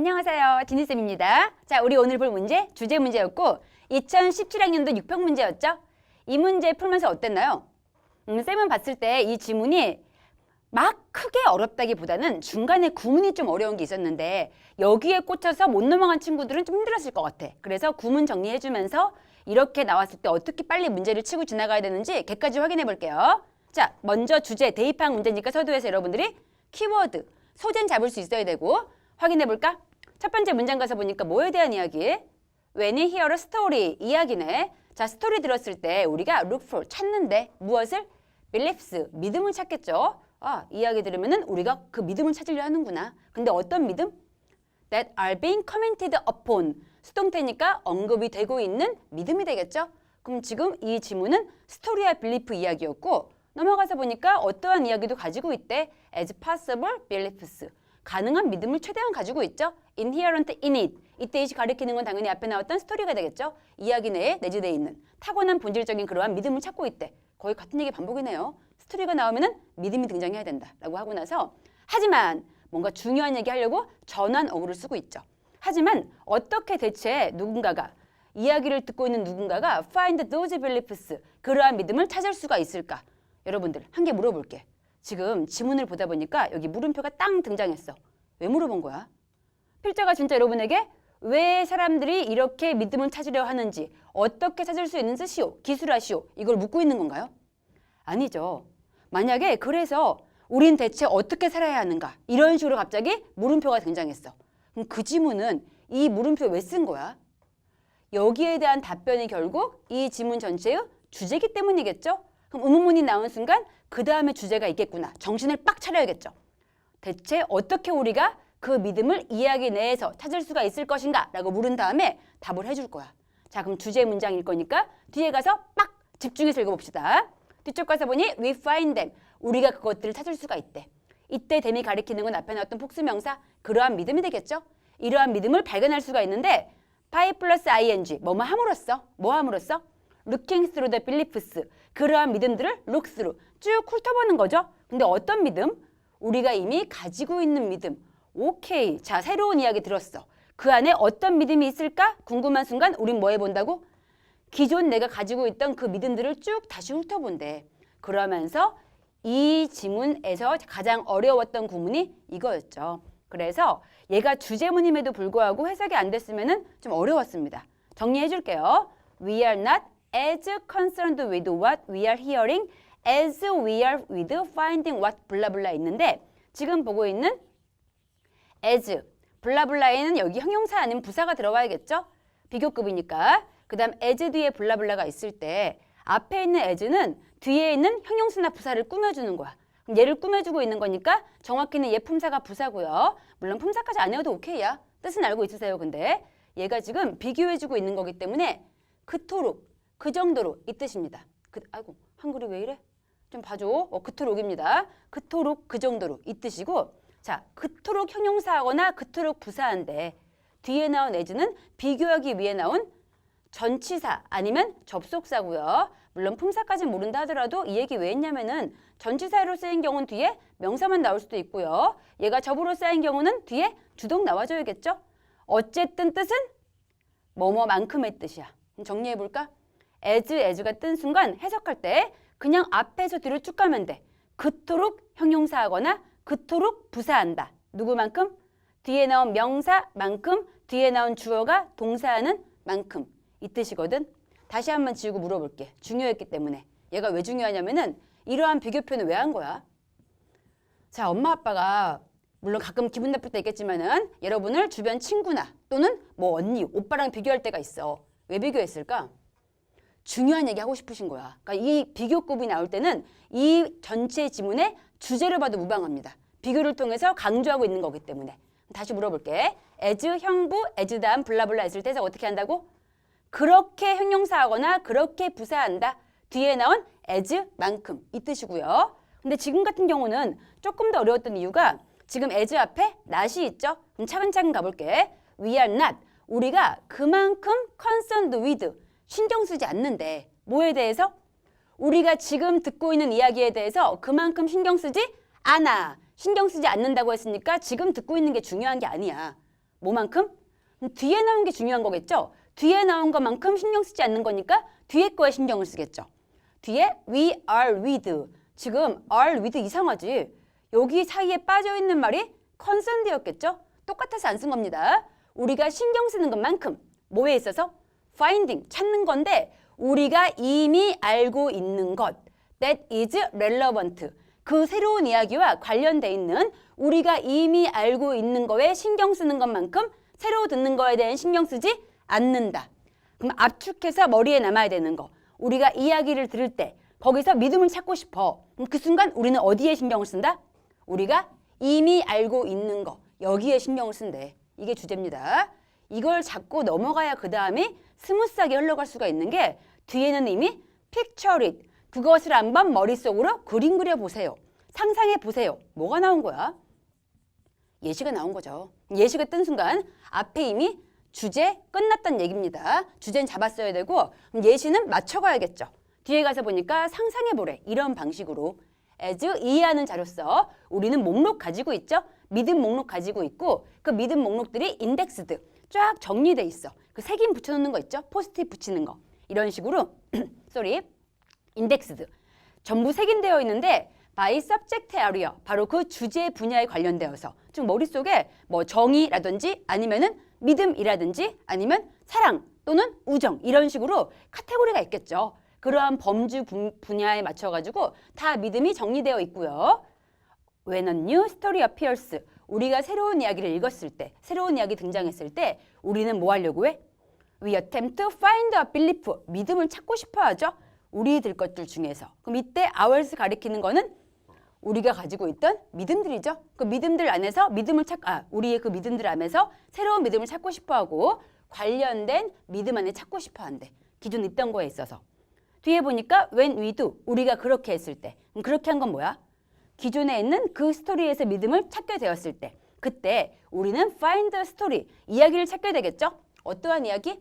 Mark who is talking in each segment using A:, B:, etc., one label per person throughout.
A: 안녕하세요. 디니쌤입니다. 자, 우리 오늘 볼 문제 주제 문제였고 2017학년도 6평 문제였죠? 이 문제 풀면서 어땠나요? 쌤은 봤을 때 이 지문이 막 크게 어렵다기보다는 중간에 구문이 좀 어려운 게 있었는데 여기에 꽂혀서 못 넘어간 친구들은 좀 힘들었을 것 같아. 그래서 구문 정리해주면서 이렇게 나왔을 때 어떻게 빨리 문제를 치고 지나가야 되는지 걔까지 확인해 볼게요. 자, 먼저 주제 대입한 문제니까 서두에서 여러분들이 키워드, 소재는 잡을 수 있어야 되고 확인해 볼까? 첫 번째 문장 가서 보니까 뭐에 대한 이야기? When you hear a story, 이야기네. 자, 스토리 들었을 때 우리가 look for, 찾는데 무엇을? beliefs, 믿음을 찾겠죠. 아, 이야기 들으면은 우리가 그 믿음을 찾으려 하는구나. 근데 어떤 믿음? That are being commented upon. 수동태니까 언급이 되고 있는 믿음이 되겠죠. 그럼 지금 이 지문은 스토리와 belief 이야기였고 넘어가서 보니까 어떠한 이야기도 가지고 있대. As possible beliefs. 가능한 믿음을 최대한 가지고 있죠. Inherent in it. 이때 이 가리키는 건 당연히 앞에 나왔던 스토리가 되겠죠. 이야기 내에 내재되어 있는 타고난 본질적인 그러한 믿음을 찾고 있대. 거의 같은 얘기 반복이네요. 스토리가 나오면은 믿음이 등장해야 된다라고 하고 나서 하지만 뭔가 중요한 얘기 하려고 전환 어구를 쓰고 있죠. 하지만 어떻게 대체 누군가가 이야기를 듣고 있는 누군가가 find those beliefs 그러한 믿음을 찾을 수가 있을까? 여러분들 한 개 물어볼게. 지금 지문을 보다 보니까 여기 물음표가 땅 등장했어. 왜 물어본 거야? 필자가 진짜 여러분에게 왜 사람들이 이렇게 믿음을 찾으려 하는지 어떻게 찾을 수 있는지 시오, 기술하시오 이걸 묻고 있는 건가요? 아니죠. 만약에 그래서 우린 대체 어떻게 살아야 하는가 이런 식으로 갑자기 물음표가 등장했어. 그럼 그 지문은 이 물음표 왜 쓴 거야? 여기에 대한 답변이 결국 이 지문 전체의 주제이기 때문이겠죠? 그럼 의문문이 나온 순간 그 다음에 주제가 있겠구나. 정신을 빡 차려야겠죠. 대체 어떻게 우리가 그 믿음을 이야기 내에서 찾을 수가 있을 것인가? 라고 물은 다음에 답을 해줄 거야. 자, 그럼 주제 문장일 거니까 뒤에 가서 빡 집중해서 읽어봅시다. 뒤쪽 가서 보니 we find them. 우리가 그것들을 찾을 수가 있대. 이때 them이 가리키는 건 앞에 나왔던 복수명사 그러한 믿음이 되겠죠. 이러한 믿음을 발견할 수가 있는데 by 플러스 ing 뭐뭐 함으로써 뭐 함으로써 looking through the beliefs 그러한 믿음들을 look through 쭉 훑어보는 거죠. 근데 어떤 믿음? 우리가 이미 가지고 있는 믿음. 오케이. 자, 새로운 이야기 들었어. 그 안에 어떤 믿음이 있을까? 궁금한 순간 우린 뭐 해본다고? 기존 내가 가지고 있던 그 믿음들을 쭉 다시 훑어본대. 그러면서 이 지문에서 가장 어려웠던 구문이 이거였죠. 그래서 얘가 주제문임에도 불구하고 해석이 안 됐으면 좀 어려웠습니다. 정리해 줄게요. We are not as concerned with what we are hearing as we are with finding what 블라블라 있는데 지금 보고 있는 as 블라블라에는 여기 형용사 아니면 부사가 들어와야겠죠? 비교급이니까. 그 다음 as 뒤에 블라블라가 있을 때 앞에 있는 as는 뒤에 있는 형용사나 부사를 꾸며주는 거야. 그럼 얘를 꾸며주고 있는 거니까 정확히는 얘 품사가 부사고요. 물론 품사까지 안 해도 오케이야. 뜻은 알고 있으세요. 근데 얘가 지금 비교해주고 있는 거기 때문에 그토록 그 정도로 이 뜻입니다. 아이고 한글이 왜 이래? 좀 봐줘. 그토록입니다. 그토록 그 정도로 이 뜻이고 자 그토록 형용사하거나 그토록 부사인데 뒤에 나온 as는 비교하기 위해 나온 전치사 아니면 접속사고요. 물론 품사까지 모른다 하더라도 이 얘기 왜 했냐면은 전치사로 쓰인 경우는 뒤에 명사만 나올 수도 있고요. 얘가 접으로 쓰인 경우는 뒤에 주동 나와줘야겠죠. 어쨌든 뜻은 뭐뭐만큼의 뜻이야. 정리해볼까? as가 뜬 순간 해석할 때 그냥 앞에서 뒤로 쭉 가면 돼. 그토록 형용사하거나 그토록 부사한다. 누구만큼? 뒤에 나온 명사만큼 뒤에 나온 주어가 동사하는 만큼 이 뜻이거든. 다시 한번 지우고 물어볼게. 중요했기 때문에. 얘가 왜 중요하냐면은 이러한 비교표는 왜 한 거야? 자, 엄마 아빠가 물론 가끔 기분 나쁠 때 있겠지만은 여러분을 주변 친구나 또는 뭐 언니, 오빠랑 비교할 때가 있어. 왜 비교했을까? 중요한 얘기 하고 싶으신 거야. 그러니까 이 비교급이 나올 때는 이 전체 지문의 주제를 봐도 무방합니다. 비교를 통해서 강조하고 있는 거기 때문에. 다시 물어볼게. as 형부, as 다음 블라블라 했을 때 어떻게 한다고? 그렇게 형용사하거나 그렇게 부사한다. 뒤에 나온 as만큼 이 뜻이고요. 근데 지금 같은 경우는 조금 더 어려웠던 이유가 지금 as 앞에 not이 있죠. 그럼 차근차근 가볼게. We are not. 우리가 그만큼 concerned with. 신경 쓰지 않는데 뭐에 대해서? 우리가 지금 듣고 있는 이야기에 대해서 그만큼 신경 쓰지 않아. 신경 쓰지 않는다고 했으니까 지금 듣고 있는 게 중요한 게 아니야. 뭐만큼? 뒤에 나온 게 중요한 거겠죠? 뒤에 나온 것만큼 신경 쓰지 않는 거니까 뒤에 거에 신경을 쓰겠죠. 뒤에 we are with. 지금 are with 이상하지? 여기 사이에 빠져있는 말이 concerned였겠죠? 똑같아서 안 쓴 겁니다. 우리가 신경 쓰는 것만큼 뭐에 있어서? finding, 찾는 건데 우리가 이미 알고 있는 것 that is relevant. 그 새로운 이야기와 관련돼 있는 우리가 이미 알고 있는 거에 신경 쓰는 것만큼 새로 듣는 거에 대한 신경 쓰지 않는다. 그럼 압축해서 머리에 남아야 되는 거. 우리가 이야기를 들을 때 거기서 믿음을 찾고 싶어. 그럼 그 순간 우리는 어디에 신경을 쓴다? 우리가 이미 알고 있는 거. 여기에 신경을 쓴대. 이게 주제입니다. 이걸 잡고 넘어가야 그 다음에 스무스하게 흘러갈 수가 있는 게 뒤에는 이미 picture it. 그것을 한번 머릿속으로 그림 그려보세요. 상상해 보세요. 뭐가 나온 거야? 예시가 나온 거죠. 예시가 뜬 순간 앞에 이미 주제 끝났단 얘기입니다. 주제는 잡았어야 되고 예시는 맞춰가야겠죠. 뒤에 가서 보니까 상상해보래. 이런 방식으로 as 이해하는 자로서 우리는 목록 가지고 있죠. 믿음 목록 가지고 있고 그 믿음 목록들이 indexed 쫙 정리돼 있어. 그 색임 붙여놓는 거 있죠. 포스트잇 붙이는 거. 이런 식으로 sorry, indexed 전부 색인되어 있는데 by subject area 바로 그 주제 분야에 관련되어서 즉 머릿속에 뭐 정의라든지 아니면은 믿음이라든지 아니면 사랑 또는 우정 이런 식으로 카테고리가 있겠죠. 그러한 범주 분야에 맞춰가지고 다 믿음이 정리되어 있고요. When a new story appears 우리가 새로운 이야기를 읽었을 때 새로운 이야기 등장했을 때 우리는 뭐 하려고 해? We attempt to find a belief 믿음을 찾고 싶어 하죠. 우리들 것들 중에서 그럼 이때 ours 가리키는 거는 우리가 가지고 있던 믿음들이죠. 그 믿음들 안에서 우리의 그 믿음들 안에서 새로운 믿음을 찾고 싶어하고 관련된 믿음 안에 찾고 싶어한대. 기존 있던 거에 있어서. 뒤에 보니까 when we do 우리가 그렇게 했을 때 그럼 그렇게 한 건 뭐야? 기존에 있는 그 스토리에서 믿음을 찾게 되었을 때 그때 우리는 find the story 이야기를 찾게 되겠죠. 어떠한 이야기?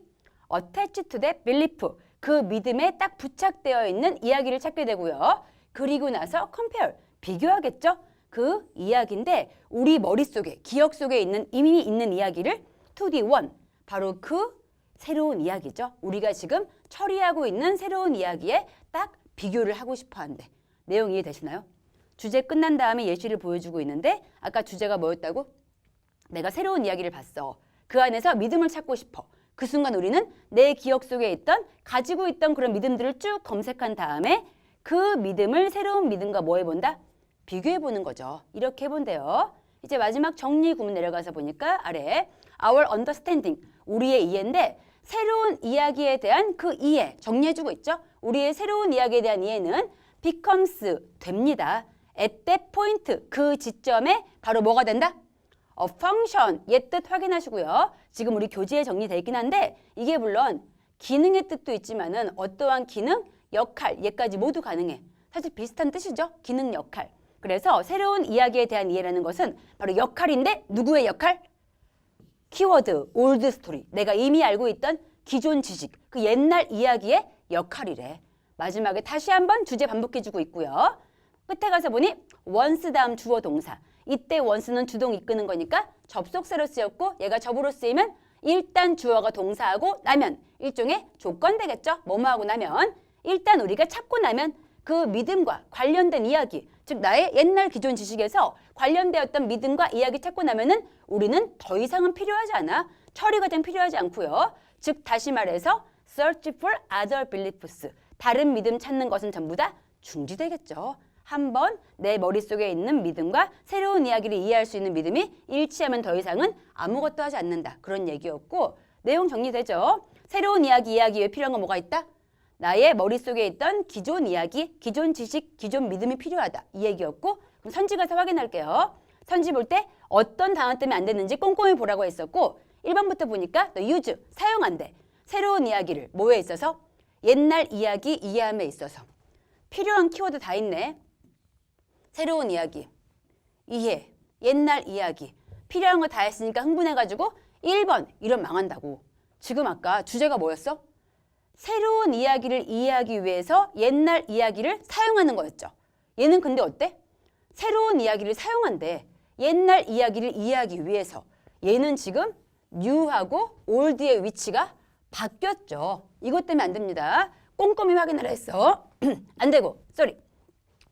A: attached to that belief 그 믿음에 딱 부착되어 있는 이야기를 찾게 되고요. 그리고 나서 compare 비교하겠죠? 그 이야기인데 우리 머릿속에 기억 속에 있는 이미 있는 이야기를 to the one 바로 그 새로운 이야기죠. 우리가 지금 처리하고 있는 새로운 이야기에 딱 비교를 하고 싶어 한대. 내용 이해되시나요? 주제 끝난 다음에 예시를 보여주고 있는데 아까 주제가 뭐였다고? 내가 새로운 이야기를 봤어. 그 안에서 믿음을 찾고 싶어. 그 순간 우리는 내 기억 속에 있던 가지고 있던 그런 믿음들을 쭉 검색한 다음에 그 믿음을 새로운 믿음과 뭐 해본다? 비교해보는 거죠. 이렇게 해본대요. 이제 마지막 정리 구문 내려가서 보니까 아래 our understanding 우리의 이해인데 새로운 이야기에 대한 그 이해 정리해주고 있죠. 우리의 새로운 이야기에 대한 이해는 becomes 됩니다. at that point 그 지점에 바로 뭐가 된다? a function 옛 뜻 확인하시고요. 지금 우리 교재에 정리되어 있긴 한데 이게 물론 기능의 뜻도 있지만은 어떠한 기능, 역할 얘까지 모두 가능해. 사실 비슷한 뜻이죠. 기능, 역할. 그래서 새로운 이야기에 대한 이해라는 것은 바로 역할인데 누구의 역할? 키워드, old story. 내가 이미 알고 있던 기존 지식, 그 옛날 이야기의 역할이래. 마지막에 다시 한번 주제 반복해주고 있고요. 끝에 가서 보니 once 다음 주어 동사. 이때 once는 주동 이끄는 거니까 접속사로 쓰였고 얘가 접으로 쓰이면 일단 주어가 동사하고 나면 일종의 조건 되겠죠. 뭐뭐 하고 나면 일단 우리가 찾고 나면 그 믿음과 관련된 이야기 즉 나의 옛날 기존 지식에서 관련되었던 믿음과 이야기 찾고 나면은 우리는 더 이상은 필요하지 않아. 처리 과정 필요하지 않고요. 즉 다시 말해서 search for other beliefs 다른 믿음 찾는 것은 전부 다 중지되겠죠. 한번 내 머릿속에 있는 믿음과 새로운 이야기를 이해할 수 있는 믿음이 일치하면 더 이상은 아무것도 하지 않는다. 그런 얘기였고 내용 정리되죠. 새로운 이야기에 필요한 건 뭐가 있다? 나의 머릿속에 있던 기존 이야기, 기존 지식, 기존 믿음이 필요하다. 이 얘기였고 그럼 선지 가서 확인할게요. 선지 볼 때 어떤 단어 때문에 안 됐는지 꼼꼼히 보라고 했었고 1번부터 보니까 너 use, 사용한대. 새로운 이야기를 뭐에 있어서? 옛날 이야기 이해함에 있어서. 필요한 키워드 다 있네. 새로운 이야기, 이해, 옛날 이야기. 필요한 거 다 했으니까 흥분해가지고 1번 이런 망한다고. 지금 아까 주제가 뭐였어? 새로운 이야기를 이해하기 위해서 옛날 이야기를 사용하는 거였죠. 얘는 근데 어때? 새로운 이야기를 사용한대. 옛날 이야기를 이해하기 위해서. 얘는 지금 new하고 old의 위치가 바뀌었죠. 이것 때문에 안 됩니다. 꼼꼼히 확인을 했어. 안 되고, 쏘리.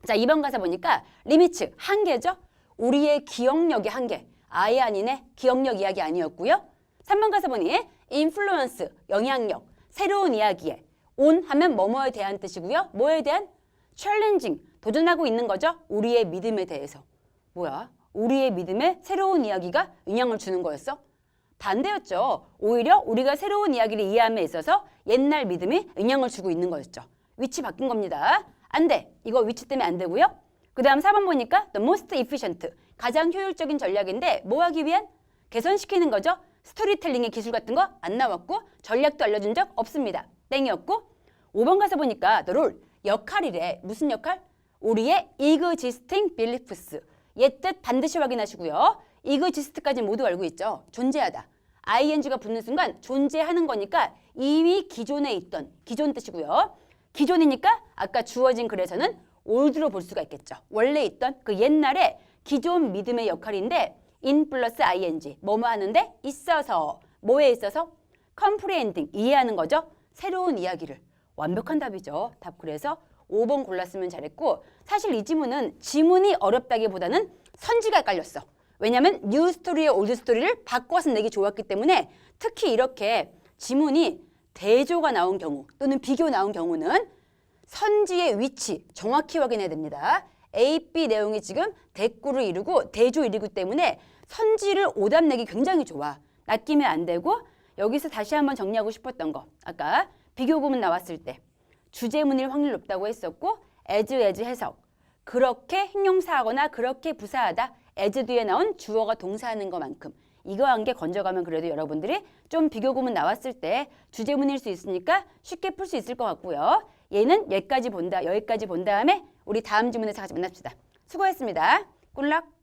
A: 자, 2번 가서 보니까 리미츠, 한계죠. 우리의 기억력의 한계. 아예 아니네. 기억력 이야기 아니었고요. 3번 가서 보니 인플루언스, 영향력, 새로운 이야기에 온 하면 뭐뭐에 대한 뜻이고요. 뭐에 대한? 챌린징, 도전하고 있는 거죠. 우리의 믿음에 대해서. 뭐야? 우리의 믿음에 새로운 이야기가 영향을 주는 거였어? 반대였죠. 오히려 우리가 새로운 이야기를 이해함에 있어서 옛날 믿음이 영향을 주고 있는 거였죠. 위치 바뀐 겁니다. 안 돼. 이거 위치 때문에 안 되고요. 그 다음 4번 보니까 the most efficient, 가장 효율적인 전략인데 뭐 하기 위한? 개선시키는 거죠. 스토리텔링의 기술 같은 거 안 나왔고 전략도 알려준 적 없습니다. 땡이었고 5번 가서 보니까 the role, 역할이래. 무슨 역할? 우리의 existing beliefs, 옛뜻 반드시 확인하시고요. exist까지 모두 알고 있죠. 존재하다. ing가 붙는 순간 존재하는 거니까 이미 기존에 있던, 기존 뜻이고요. 기존이니까 아까 주어진 글에서는 old로 볼 수가 있겠죠. 원래 있던 그 옛날에 기존 믿음의 역할인데 in 플러스 ing, 뭐뭐 하는데 있어서, 뭐에 있어서? comprehending, 이해하는 거죠. 새로운 이야기를. 완벽한 답이죠. 답 그래서 5번 골랐으면 잘했고, 사실 이 지문은 지문이 어렵다기보다는 선지가 헷갈렸어. 왜냐면 new 스토리의 old 스토리를 바꿔서 내기 좋았기 때문에 특히 이렇게 지문이 대조가 나온 경우 또는 비교 나온 경우는 선지의 위치 정확히 확인해야 됩니다. A, B 내용이 지금 대꾸를 이루고 대조 이루기 때문에 선지를 오답 내기 굉장히 좋아. 낚이면 안 되고, 여기서 다시 한번 정리하고 싶었던 거. 아까 비교구문 나왔을 때 주제문일 확률 높다고 했었고 as 해석. 그렇게 형용사하거나 그렇게 부사하다. as 뒤에 나온 주어가 동사하는 것만큼. 이거 한 개 건져가면 그래도 여러분들이 좀 비교구문 나왔을 때 주제문일 수 있으니까 쉽게 풀 수 있을 것 같고요. 얘는 여기까지 본 다음에 우리 다음 지문에서 같이 만납시다. 수고했습니다. 굿락.